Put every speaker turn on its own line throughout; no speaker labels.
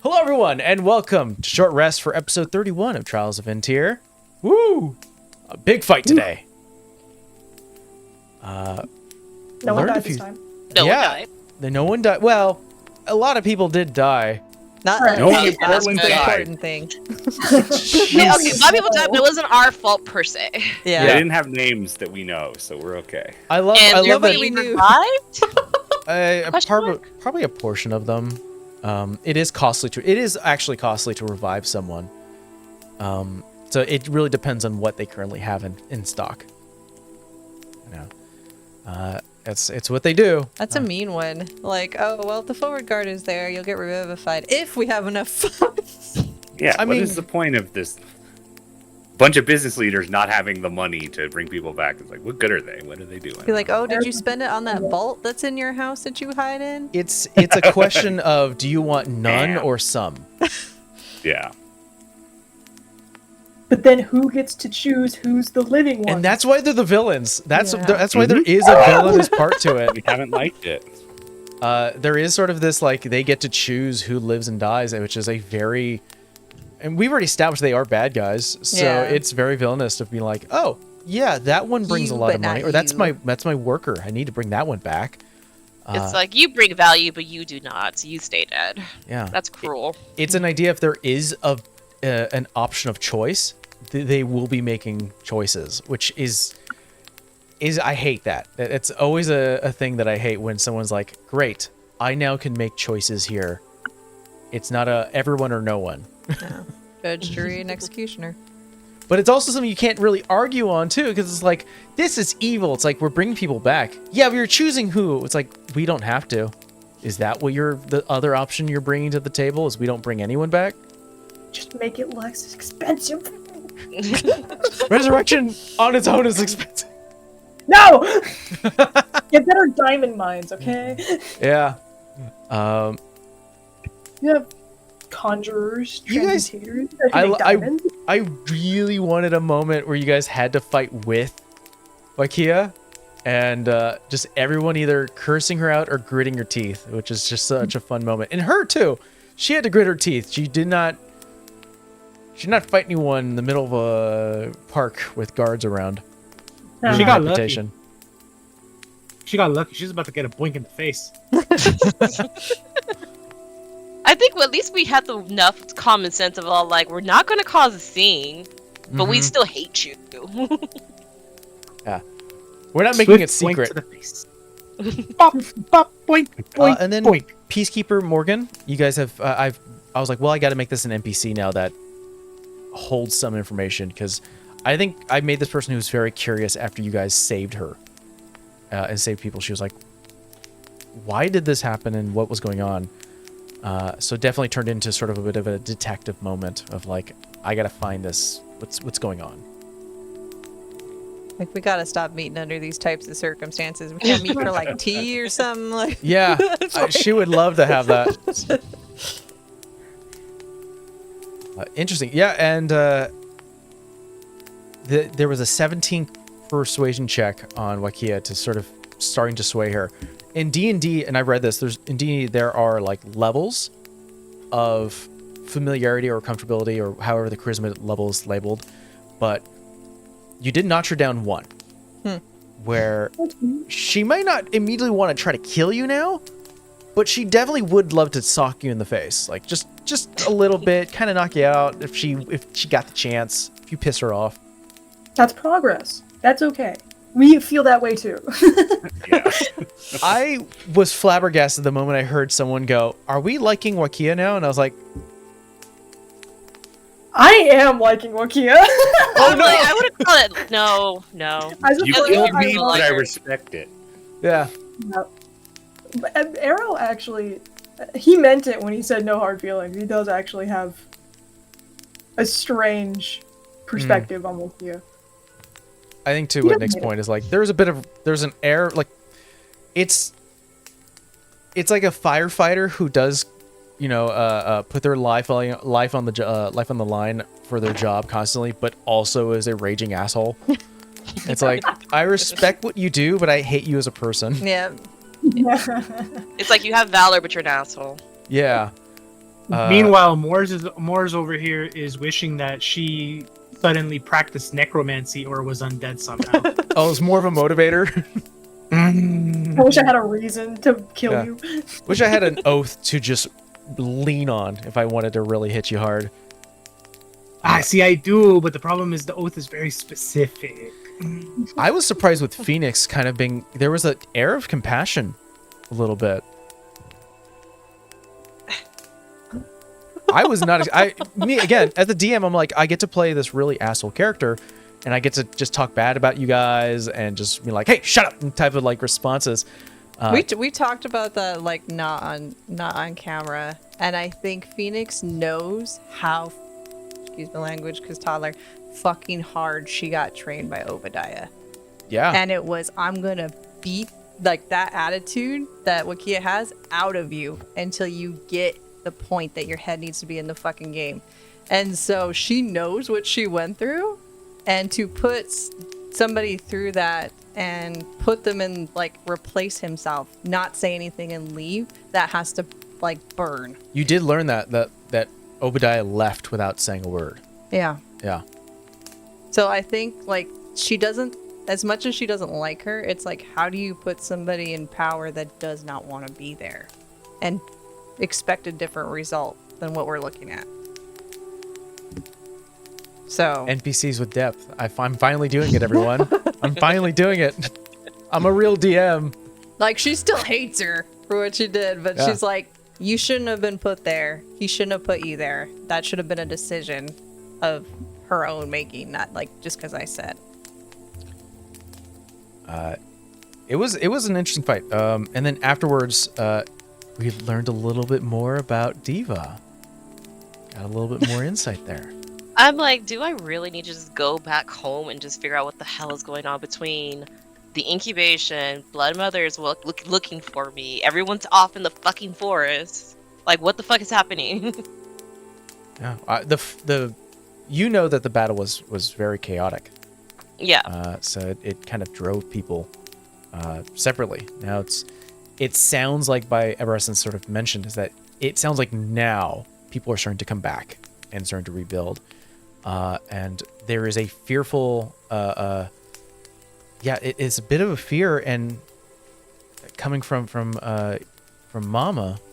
Hello, everyone, and welcome to Short Rest for episode 31 of Trials of VinTear. Woo! A big fight today.
No one died this time.
No one died.
No one died. Well, a lot of people did die.
Not
Right.
no
No
that's
one
the
died.
important thing.
Yeah, okay, a lot of people died, but it wasn't our fault per se.
Yeah.
They didn't have names that we know, so we're okay.
I love
And
that
everybody
we knew.
revived?
probably a portion of them. It is costly to. It is actually costly to revive someone. So it really depends on what they currently have in stock. You know, it's what they do.
That's a mean one. Like, oh, well, if the forward guard is there, you'll get revivified if we have enough funds.
Yeah,
I
what
mean-
is the point of this bunch of business leaders not having the money to bring people back? It's like, what good are they? What are they doing?
Be like, oh, did you spend it on that vault that's in your house that you hide in?
It's a question of, do you want none
Damn.
or some?
Yeah.
But then who gets to choose who's the living one?
And that's why they're the villains. That's
Yeah.
why there is a villainous part to it.
We haven't liked it.
There is sort of this, like, they get to choose who lives and dies, which is a very... And we've already established they are bad guys, so
Yeah.
it's very villainous to be like, oh, yeah, that one brings
You,
a lot
but
of money,
not
or that's
you.
my worker. I need to bring that one back.
It's like, you bring value, but you do not, so you stay dead.
Yeah,
That's cruel.
it's an idea. If there is an option of choice, they will be making choices, which is I hate that. It's always a thing that I hate when someone's like, great, I now can make choices here. It's not a everyone or no one.
No. Judge, jury, and executioner.
But it's also something you can't really argue on, too, because it's like, this is evil. It's like, we're bringing people back. Yeah, we were choosing who. It's like, we don't have to. Is that what the other option you're bringing to the table, is we don't bring anyone back?
Just make it less expensive.
Resurrection on its own is expensive.
No! Get better diamond mines, okay?
Yeah.
You have conjurers,
You guys-
transmutators that can make diamonds.
I really wanted a moment where you guys had to fight with Wakia, and just everyone either cursing her out or gritting her teeth, which is just such a fun moment. And her too. She had to grit her teeth. She did not fight anyone in the middle of a park with guards around.
No.
She got lucky.
Reputation.
She got lucky. She's about to get a boink in the face.
I think at least we had enough common sense of all, like, we're not going to cause a scene, but we
Mhm.
still hate you.
We're not making it
Swift boink
secret.
to the face. Bop, bop, boink, boink,
And then
boink.
Peacekeeper Morgan, you guys have. I was like, well, I got to make this an NPC now that holds some information, because I think I made this person who's very curious after you guys saved her and saved people. She was like, why did this happen and what was going on? So definitely turned into sort of a bit of a detective moment of like, I got to find this. What's going on?
Like, we gotta stop meeting under these types of circumstances. We can't meet for, like, tea or something. Like,
Yeah, she would love to have that. Interesting. Yeah, and there was a 17 persuasion check on Wakia to sort of starting to sway her. In D&D, and I read this, in D&D there are like levels of familiarity or comfortability or however the charisma level is labeled, but you did notch her down one, where she might not immediately want to try to kill you now, but she definitely would love to sock you in the face, like just a little bit, kind of knock you out if she got the chance, if you piss her off.
That's progress. That's okay. We feel that way too.
Yeah.
I was flabbergasted the moment I heard someone go, "Are we liking Wakia now?" And I was like,
I am liking Wakia.
Oh, no! I would have called it. No.
You
Just
killed
like
me,
I
but I
like-
respect it.
"Yeah,
Arrow actually, he meant it when he said no hard feelings. He does actually have a strange perspective on Wakia.
I think too,
He
what
doesn't
Nick's
hate it.
point is like, there's an air, like, it's like a firefighter who does, put their life on the line for their job constantly, but also is a raging asshole. It's like, I respect what you do, but I hate you as a person.
yeah.
It's like you have valor, but you're an asshole.
Yeah.
Meanwhile, Moore's over here is wishing that she suddenly practiced necromancy or was undead somehow.
Oh, it's more of a motivator.
I wish I had a reason to kill
Yeah.
you.
Wish I had an oath to just lean on if I wanted to really hit you hard.
See, I do, but the problem is the oath is very specific.
I was surprised with Phoenix kind of being, there was an air of compassion a little bit. I was not, me again, as a DM, I'm like, I get to play this really asshole character and I get to just talk bad about you guys and just be like, hey, shut up, and type of like responses.
We talked about that like not on camera, and I think Phoenix knows how, excuse my language, because toddler, fucking hard she got trained by Obadiah.
Yeah.
And it was, I'm gonna beat like that attitude that Wakia has out of you until you get the point that your head needs to be in the fucking game. And so she knows what she went through, and to put somebody through that and put them in, like, replace himself, not say anything and leave, that has to like burn.
You did learn that Obadiah left without saying a word.
Yeah.
Yeah.
So I think like she doesn't, as much as she doesn't like her, it's like, how do you put somebody in power that does not want to be there and expect a different result than what we're looking at? So
NPCs with depth. I'm finally doing it, everyone. I'm finally doing it. I'm a real DM.
like, she still hates her for what she did, but
Yeah.
she's like, you shouldn't have been put there. He shouldn't have put you there. That should have been a decision of her own making, not like just because I said.
It was an interesting fight. And then afterwards, we learned a little bit more about Diva. Got a little bit more insight there.
I'm like, do I really need to just go back home and just figure out what the hell is going on between the incubation, Blood Mother is looking for me, everyone's off in the fucking forest. Like, what the fuck is happening?
Yeah. You know that the battle was very chaotic.
Yeah.
So it kind of drove people separately. Now it sounds like by Everessence sort of mentioned is that it sounds like now people are starting to come back and starting to rebuild. And there is a fearful, it is a bit of a fear and coming from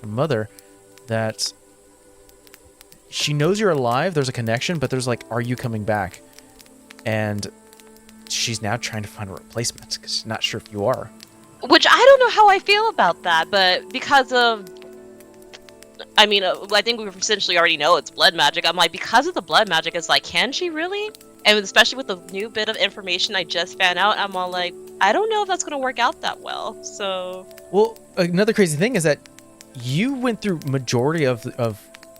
mother, that she knows you're alive. There's a connection, but there's like, are you coming back? And she's now trying to find a replacement because she's not sure if you are.
Which I don't know how I feel about that, but because of, I mean, I think we essentially already know it's blood magic. I'm like, because of the blood magic, it's like, can she really? And especially with the new bit of information I just found out, I'm all like, I don't know if that's going to work out that well. So,
Well, another crazy thing is that you went through majority of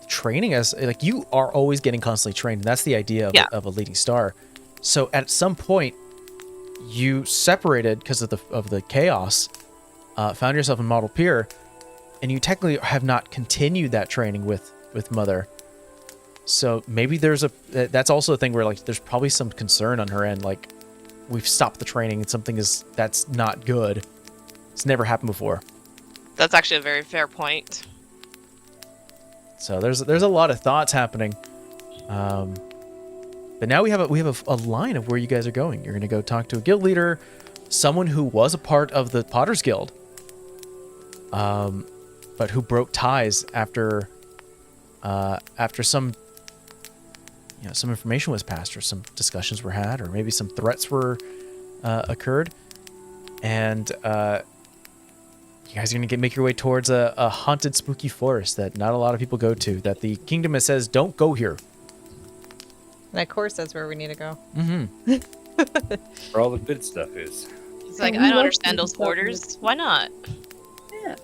training as like you are always getting constantly trained. And that's the idea of a leading star. So at some point, you separated because of the chaos, found yourself in Model Pier, and you technically have not continued that training with Mother. So maybe that's also a thing where like there's probably some concern on her end, like we've stopped the training and something that's not good. It's never happened before.
that's actually a very fair point.
So there's a lot of thoughts happening. But now we have a line of where you guys are going. You're going to go talk to a guild leader, someone who was a part of the Potter's Guild, but who broke ties after some information was passed or some discussions were had or maybe some threats were occurred, and you guys are going to make your way towards a haunted, spooky forest that not a lot of people go to, that the kingdom says don't go here.
And of course, that's where we need to go.
Mm-hmm.
Where all the good stuff is.
It's like,
we
I don't
love
understand those
spooky stuff.
orders. Why not?
Yeah.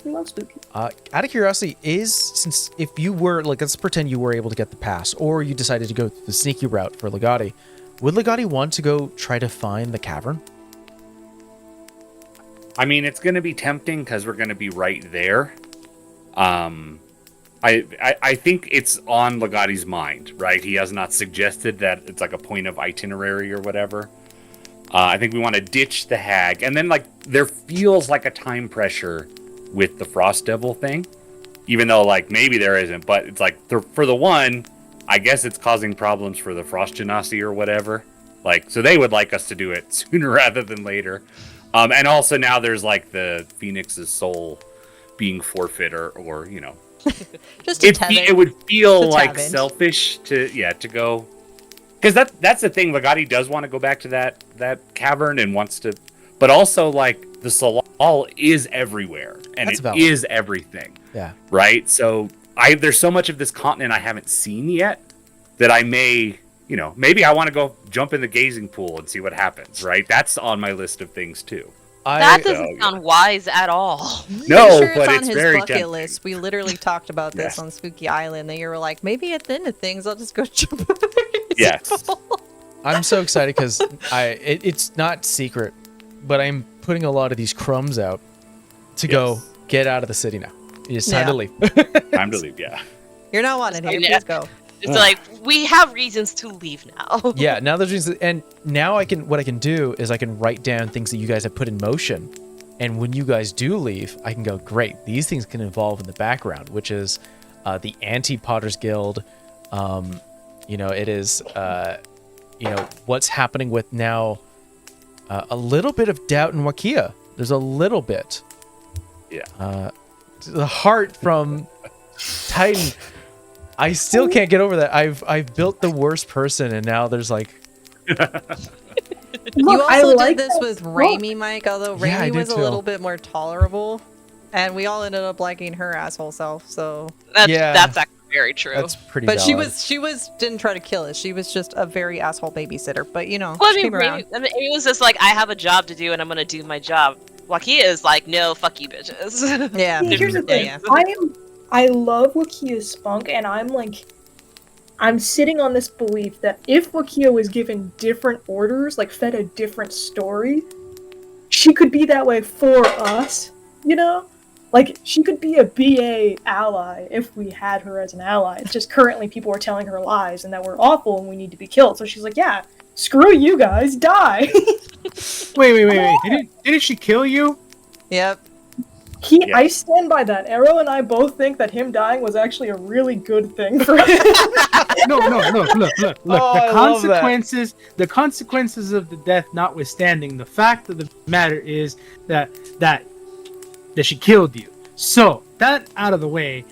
We love spooky.
Out of curiosity, since if you were, like, let's pretend you were able to get the pass, or you decided to go the sneaky route for Legati, would Legati want to go try to find the cavern?
I mean, it's going to be tempting because we're going to be right there. I think it's on Legati's mind, right? He has not suggested that it's like a point of itinerary or whatever. I think we want to ditch the hag. And then, like, there feels like a time pressure with the Frost Devil thing. even though like maybe there isn't. But it's like for the one, I guess it's causing problems for the Frost Genasi or whatever. Like, so they would like us to do it sooner rather than later. And also now there's like the Phoenix's soul being forfeit or you know,
Just a tether.
it would feel
Just a
like
tabin.
selfish to go, because that's the thing. Legati does want to go back to that cavern and wants to, but also like the Salal is everywhere and
That's
it
valid.
is everything,
Yeah.
right? So there's so much of this continent I haven't seen yet that I may, you know, maybe I want to go jump in the gazing pool and see what happens, right? That's on my list of things too.
That
So,
doesn't sound wise at all.
No,
Pretty sure
but
on
it's
his
very
bucket
tempting.
list. We literally talked about this
Yeah.
on Spooky Island. That you were like, maybe at the end of things, I'll just go jump in the gazing
Yes.
pool.
I'm so excited because it's not secret, but I'm putting a lot of these crumbs out to go
Yes.
get out of the city now. It's time
Yeah.
to leave.
Time to leave. Yeah.
You're not wanted here.
Yeah.
Please go.
It's like we have reasons to leave now.
Yeah, now there's reasons, and now what I can do is I can write down things that you guys have put in motion, and when you guys do leave, I can go, great, these things can evolve in the background, which is the anti-Potters Guild. You know, it is you know, what's happening with now a little bit of doubt in Wakia. There's a little bit.
Yeah.
The heart from Titan. I still can't get over that. I've built the worst person, and now there's like,
You
Look, I
also
like
did this
that
with
book.
Raimi, Mike, although
Yeah, I
Raimi
did
was a
too.
little bit more tolerable. And we all ended up liking her asshole self, so
Yeah.
That's actually very true.
that's pretty
but
valid.
she was didn't try to kill us. She was just a very asshole babysitter. But you know,
Well,
she came around.
it was just like, I have a job to do and I'm gonna do my job. Wakia is like, no, fuck you, bitches.
Yeah.
See, here's the
Yeah,
thing.
yeah.
I love Wakia's spunk, and I'm sitting on this belief that if Wakia was given different orders, like fed a different story, she could be that way for us, you know? Like, she could be a BA ally if we had her as an ally. It's just currently people are telling her lies and that we're awful and we need to be killed. So she's like, yeah, screw you guys, die.
Wait. Didn't she kill you?
Yep.
Yeah.
I stand by that. Arrow and I both think that him dying was actually a really good thing for him.
No. Look.
Oh, I love that.
The consequences of the death notwithstanding, the fact of the matter is that she killed you. So that out of the way,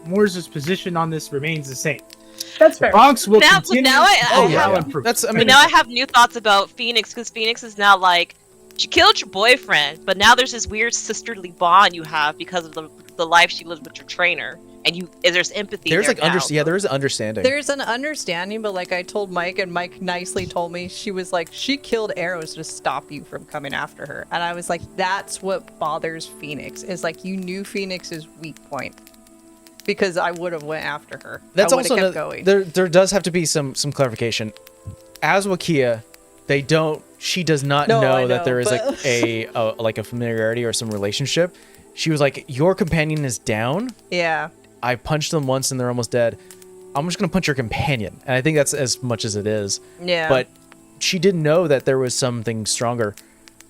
Morse's position on this remains the same.
That's fair.
Bronx will
Now-
continue.
now I-
to
I
allow
have-
improvement.
That's, I
But
mean,
now I have new thoughts about Phoenix, because Phoenix is now like, she killed your boyfriend, but now there's this weird sisterly bond you have because of the life she lived with your trainer, and there's empathy.
there's
there
like
now.
yeah, there is understanding.
There's an understanding, but like I told Mike, and Mike nicely told me, she was like, she killed arrows to stop you from coming after her. And I was like, that's what bothers Phoenix, is like you knew Phoenix's weak point. Because I would have went after her.
That's
I would
also
have kept
another-
going.
there does have to be some clarification. As Wakia, she does not
No,
know
I
that
know,
there is
but-
like a familiarity or some relationship. She was like, your companion is down.
Yeah.
I punched them once and they're almost dead. I'm just gonna punch your companion, and I think that's as much as it is.
Yeah.
But she didn't know that there was something stronger,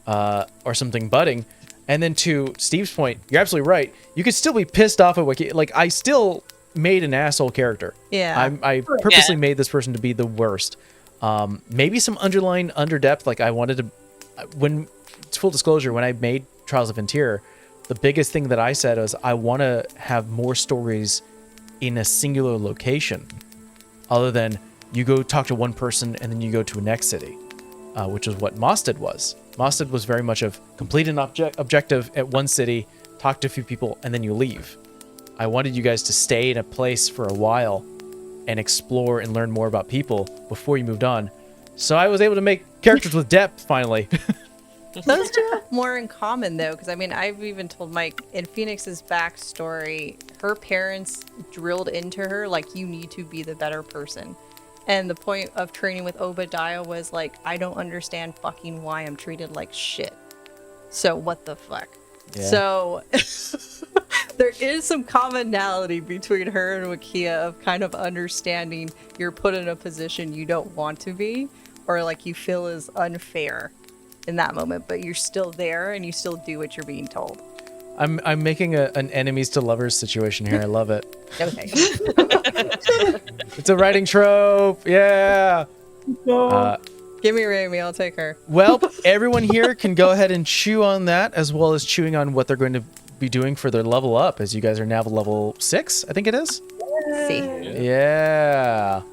or something budding. And then to Steve's point, you're absolutely right. You could still be pissed off at Wiki. Like, I still made an asshole character.
Yeah.
I purposely made this person to be the worst. Maybe some underlying underdepth. Like, I wanted to. When full disclosure, when I made Trials of VinTear, the biggest thing that I said was I want to have more stories in a singular location, other than you go talk to one person and then you go to a next city, which is what Mosted was. Mosted was very much of complete an objective at one city, talk to a few people, and then you leave. I wanted you guys to stay in a place for a while and explore and learn more about people before you moved on. So I was able to make characters with depth finally.
Those two have more in common, though, because I mean, I've even told Mike in Phoenix's backstory, her parents drilled into her, like, you need to be the better person. And the point of training with Obadiah was like, I don't understand fucking why I'm treated like shit. So what the fuck?
Yeah.
So there is some commonality between her and Wakia of kind of understanding you're put in a position you don't want to be, or like you feel is unfair in that moment, but you're still there and you still do what you're being told.
I'm making an enemies to lovers situation here. I love it.
Okay.
It's a writing trope. Yeah.
Give me Rami, I'll take her.
Well, everyone here can go ahead and chew on that, as well as chewing on what they're going to be doing for their level up, as you guys are now level 6, I think it is.
See.
Yeah.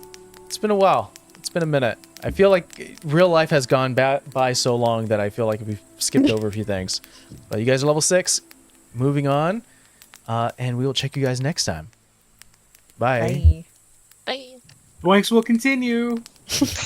It's been a while. It's been a minute. I feel like real life has gone by so long that I feel like we've skipped over a few things. But you guys are level 6. Moving on. And we will check you guys next time. Bye.
Bye.
Bye.
Boinks will continue.